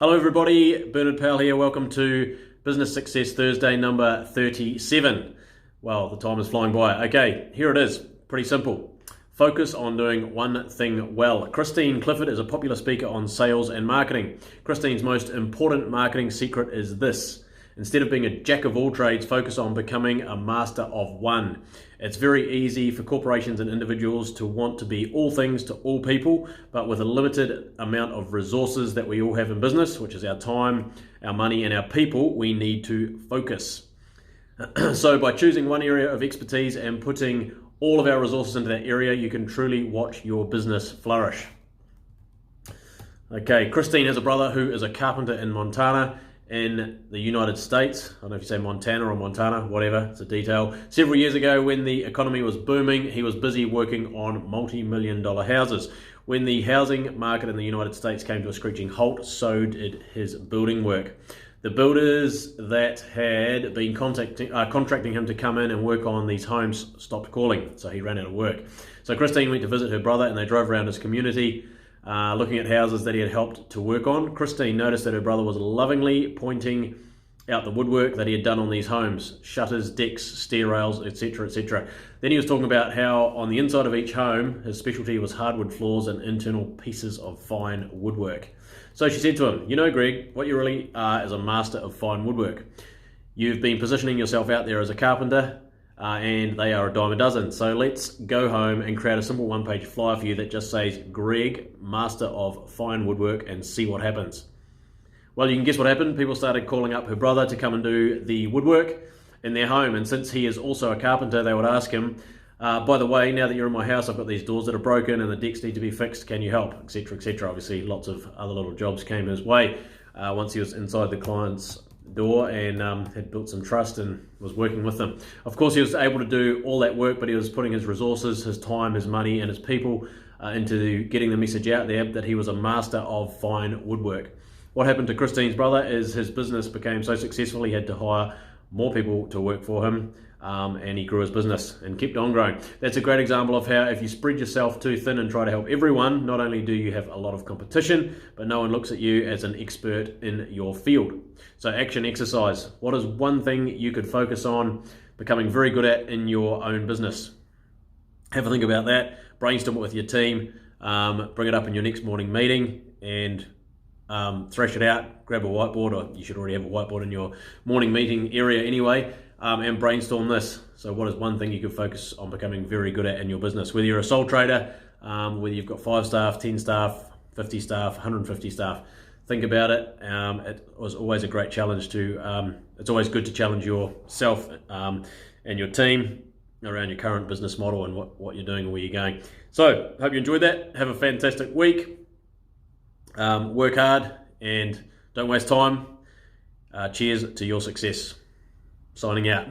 Hello everybody, Bernard Powell here. Welcome to Business Success Thursday number 37. Well, the time is flying by. Okay, here it is. Pretty simple. Focus on doing one thing well. Christine Clifford is a popular speaker on sales and marketing. Christine's most important marketing secret is this. Instead of being a jack of all trades, focus on becoming a master of one. It's very easy for corporations and individuals to want to be all things to all people, but with a limited amount of resources that we all have in business, which is our time, our money, and our people, we need to focus. So by choosing one area of expertise and putting all of our resources into that area, you can truly watch your business flourish. Okay, Christine has a brother who is a carpenter in Montana in the United States. I don't know if you say Montana or Montana, whatever, it's a detail. Several years ago when the economy was booming, he was busy working on multi-million-dollar houses. When the housing market in the United States came to a screeching halt, so did his building work. The builders that had been contracting him to come in and work on these homes stopped calling, so he ran out of work. So Christine went to visit her brother and they drove around his community looking at houses that he had helped to work on. Christine noticed that her brother was lovingly pointing out the woodwork that he had done on these homes, shutters, decks, stair rails, etc., etc. Then he was talking about how on the inside of each home, his specialty was hardwood floors and internal pieces of fine woodwork. So she said to him, "You know, Greg, what you really are is a master of fine woodwork. You've been positioning yourself out there as a carpenter, and they are a dime a dozen. So let's go home and create a simple one-page flyer for you that just says, Greg, master of fine woodwork, and see what happens." Well, you can guess what happened. People started calling up her brother to come and do the woodwork in their home. And since he is also a carpenter, they would ask him, by the way, now that you're in my house, I've got these doors that are broken and the decks need to be fixed. Can you help? Etc., etc. Obviously, lots of other little jobs came his way once he was inside the client's door and had built some trust and was working with them. Of course, he was able to do all that work, but he was putting his resources, his time, his money, and his people into getting the message out there that he was a master of fine woodwork. What happened to Christine's brother is his business became so successful he had to hire more people to work for him, and he grew his business and kept on growing. That's a great example of how if you spread yourself too thin and try to help everyone, not only do you have a lot of competition, but no one looks at you as an expert in your field. So action exercise. What is one thing you could focus on becoming very good at in your own business? Have a think about that, brainstorm it with your team, bring it up in your next morning meeting and thrash it out, grab a whiteboard, or you should already have a whiteboard in your morning meeting area anyway, and brainstorm this. So what is one thing you could focus on becoming very good at in your business? Whether you're a sole trader, whether you've got 5 staff, 10 staff, 50 staff, 150 staff, think about it. It was always a great challenge it's always good to challenge yourself and your team around your current business model and what you're doing and where you're going. So, hope you enjoyed that. Have a fantastic week. Work hard and don't waste time. Cheers to your success. Signing out.